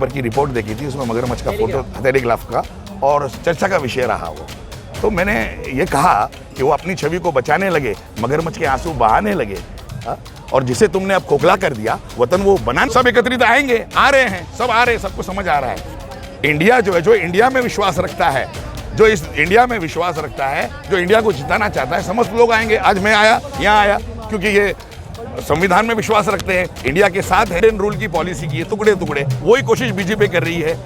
पर की रिपोर्ट देखी थी, उसमें मगरमच्छ का फोटो, टेलीग्राफ का, और चर्चा का विषय रहा वो। तो मैंने ये कहा कि वो अपनी छवि को बचाने लगे, मगरमच्छ के आंसू बहाने लगे, और जिसे तुमने अब खोखला कर दिया, वतन वो बना। सब एकत्रित आएंगे, आ रहे हैं, सब आ रहे हैं, सबको समझ आ रहा है। इंडिया जो है, जो इंडिया में विश्वास रखता है, जो इस इंडिया में विश्वास रखता है, जो इंडिया को जिताना चाहता है, समस्त लोग आएंगे। आज मैं आया, यहाँ आया क्योंकि ये संविधान में विश्वास रखते हैं, इंडिया के साथ है, रूल की पॉलिसी की है, टुकड़े टुकड़े, वही कोशिश बीजेपी कर रही है।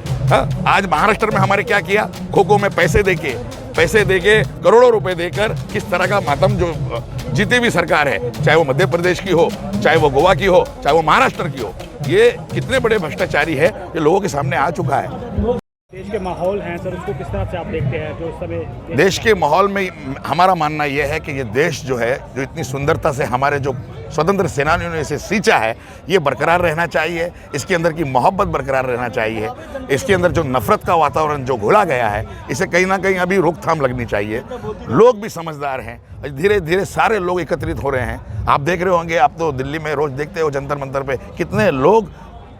आज महाराष्ट्र में हमारे क्या किया, खो-खो में पैसे देके करोड़ों रुपए देकर किस तरह का मातम, जो जीती भी सरकार है, चाहे वो मध्य प्रदेश की हो, चाहे वो गोवा की हो, चाहे वो महाराष्ट्र की हो, ये कितने बड़े भ्रष्टाचारी है, ये लोगों के सामने आ चुका है। देश के माहौल हैं सर, उसको किस तरह से आप देखते हैं? जो समय देश के माहौल में हमारा मानना यह है कि ये देश जो है, जो इतनी सुंदरता से हमारे जो स्वतंत्र सेनानियों ने इसे सींचा है, ये बरकरार रहना चाहिए। इसके अंदर की मोहब्बत बरकरार रहना चाहिए। इसके अंदर जो नफरत का वातावरण जो घोला गया है, इसे कहीं ना कहीं अभी रोकथाम लगनी चाहिए। लोग भी समझदार हैं, धीरे धीरे सारे लोग एकत्रित हो रहे हैं। आप देख रहे होंगे, आप तो दिल्ली में रोज देखते हो जंतर मंतर पे कितने लोग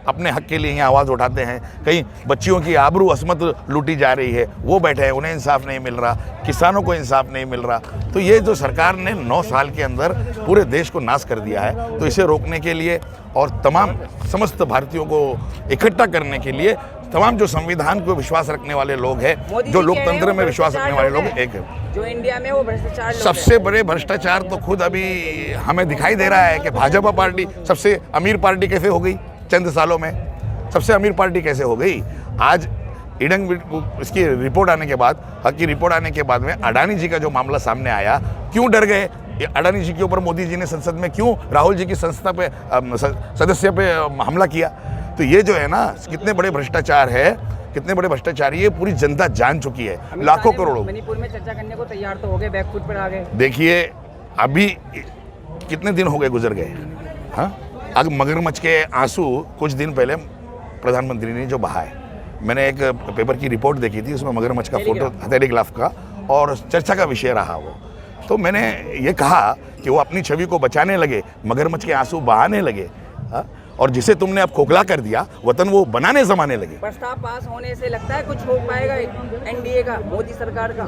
अपने हक के लिए यहाँ आवाज़ उठाते हैं। कहीं बच्चियों की आबरू असमत लूटी जा रही है, वो बैठे हैं, उन्हें इंसाफ नहीं मिल रहा, किसानों को इंसाफ नहीं मिल रहा। तो ये जो सरकार ने 9 साल के अंदर पूरे देश को नाश कर दिया है, तो इसे रोकने के लिए और तमाम समस्त भारतीयों को इकट्ठा करने के लिए तमाम जो संविधान को विश्वास रखने वाले लोग हैं, जो लोकतंत्र में विश्वास रखने वाले लोग, एक है जो इंडिया में वो भ्रष्टाचार, सबसे बड़े भ्रष्टाचार तो खुद अभी हमें दिखाई दे रहा है कि भाजपा पार्टी सबसे अमीर पार्टी कैसे हो गई चंद सालों में, सबसे अमीर पार्टी कैसे हो गई। आज इडंग इसकी रिपोर्ट आने के बाद, हक की रिपोर्ट आने के बाद में अडानी जी का जो मामला सामने आया, क्यों डर गए? अडानी जी के ऊपर मोदी जी ने संसद में क्यों राहुल जी की संस्था पे सदस्य पे हमला किया? तो ये जो है ना, कितने बड़े भ्रष्टाचार है, कितने बड़े भ्रष्टाचारी, ये पूरी जनता जान चुकी है। लाखों करोड़ों मणिपुर में चर्चा करने को तैयार तो हो गए, बैकफुट पर आ गए। देखिए अभी कितने दिन हो गए, गुजर गए। हाँ, अब मगरमच्छ के आंसू कुछ दिन पहले प्रधानमंत्री ने जो बहाए, मैंने एक पेपर की रिपोर्ट देखी थी, उसमें मगरमच्छ का फोटो, टेलीग्राफ का, और चर्चा का विषय रहा वो। तो मैंने ये कहा कि वो अपनी छवि को बचाने लगे, मगरमच्छ के आंसू बहाने लगे, और जिसे तुमने अब खोखला कर दिया, वतन वो बनाने जमाने लगे। प्रस्ताव पास होने से लगता है कुछ हो पाएगा एनडीए का, मोदी सरकार का?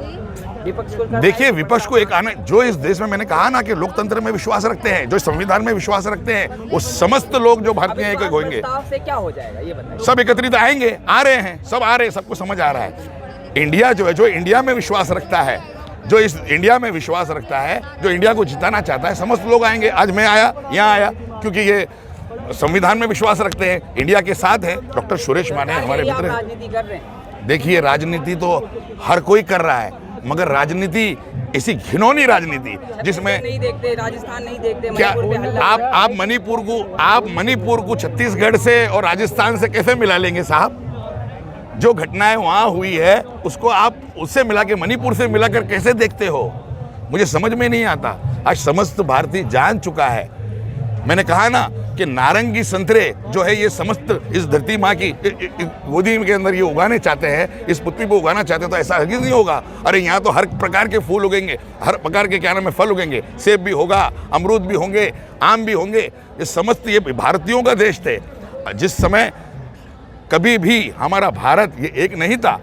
विपक्ष को देखिए, विपक्ष को एक आने, जो इस देश में मैंने कहा ना कि लोकतंत्र में विश्वास रखते हैं, जो संविधान में विश्वास रखते हैं, वो समस्त लोग जो भारतीय हैं होंगे। प्रस्ताव से क्या हो जाएगा ये बताइए? सब एकत्रित आएंगे, आ रहे हैं, सब आ रहे हैं, सबको समझ आ रहा है। इंडिया जो है, जो इंडिया में विश्वास रखता है, जो इस इंडिया में विश्वास रखता है, जो इंडिया को जिताना चाहता है, समस्त लोग आएंगे। आज मैं आया, यहाँ आया क्योंकि ये संविधान में विश्वास रखते हैं, इंडिया के साथ है। डॉक्टर सुरेश माने हमारे मित्र हैं। राजनीति कर रहे हैं। देखिए, राजनीति तो हर कोई कर रहा है, मगर राजनीति ऐसी घिनौनी राजनीति जिसमें नहीं देखते, राजस्थान नहीं देखते, क्या आप मणिपुर को छत्तीसगढ़ से और राजस्थान से कैसे मिला लेंगे साहब? जो घटनाएं वहां हुई है उसको आप उससे मिला के, मणिपुर से मिलाकर कैसे देखते हो? मुझे समझ में नहीं आता। आज समस्त भारतीय जान चुका है। मैंने कहा ना कि नारंगी संतरे जो है, ये समस्त इस धरती माँ की गोदी के अंदर ये उगाने चाहते हैं, इस पृथ्वी को उगाना चाहते हैं, तो ऐसा हरगिज़ नहीं होगा। अरे यहाँ तो हर प्रकार के फूल उगेंगे, हर प्रकार के क्या नाम है फल उगेंगे, सेब भी होगा, अमरूद भी होंगे, आम भी होंगे। ये समस्त ये भारतीयों का देश थे। जिस समय कभी भी हमारा भारत ये एक नहीं था,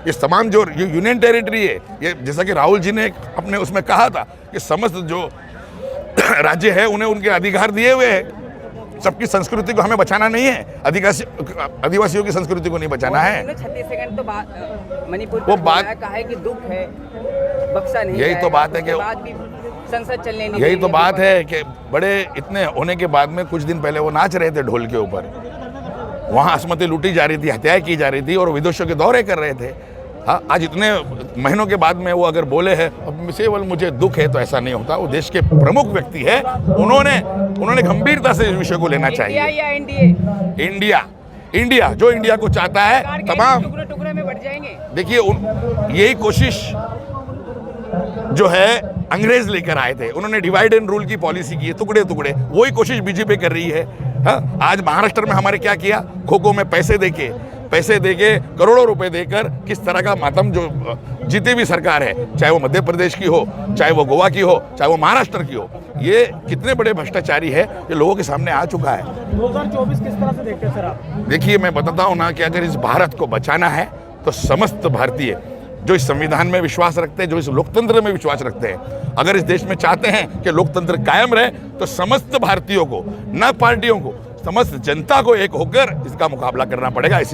ये तमाम जो ये यूनियन टेरिटरी है, ये जैसा कि राहुल जी ने अपने उसमें कहा था कि समस्त जो राज्य है उन्हें उनके अधिकार दिए हुए हैं। सबकी संस्कृति को हमें बचाना नहीं है, आदिवासियों की संस्कृति को नहीं बचाना है। 36 सेकंड तो मणिपुर वो बात कहा है कि दुख है, बक्सा नहीं, यही तो बात है कि संसद चलने नहीं, यही तो बात है कि बड़े इतने होने के बाद में कुछ दिन पहले वो नाच रहे थे ढोल के ऊपर, वहाँ असमतें लूटी जा रही थी, हत्याएं की जा रही थी, और विदेशों के दौरे कर रहे थे। हाँ, आज इतने महीनों के बाद में वो अगर बोले हैं अब केवल मुझे दुख है, तो ऐसा नहीं होता। वो देश के प्रमुख व्यक्ति है, उन्होंने गंभीरता से इस विषय को लेना चाहिए। इंडिया या एनडीए? इंडिया जो इंडिया को चाहता है, तमाम टुकड़े में बढ़ जाएंगे। देखिए, यही कोशिश जो है अंग्रेज लेकर आए थे, उन्होंने डिवाइड एंड रूल की पॉलिसी की है, टुकड़े टुकड़े, वही कोशिश बीजेपी कर रही है। हाँ, आज महाराष्ट्र में हमारे क्या किया, खो-खो में पैसे देके करोड़ों रुपए देकर किस तरह का मातम, जो जितनी भी सरकार है, चाहे वो मध्य प्रदेश की हो, चाहे वो गोवा की हो, चाहे वो महाराष्ट्र की हो, ये कितने बड़े भ्रष्टाचारी है ये लोगों के सामने आ चुका है। 2024 किस तरह से देखते हैं सर आप? देखिए, मैं बताता हूँ ना कि अगर इस भारत को बचाना है तो समस्त भारतीय जो इस संविधान में विश्वास रखते हैं, जो इस लोकतंत्र में विश्वास रखते हैं, अगर इस देश में चाहते हैं कि लोकतंत्र कायम रहे, तो समस्त भारतीयों को, न पार्टियों को, समस्त जनता को एक होकर इसका मुकाबला करना पड़ेगा। इसी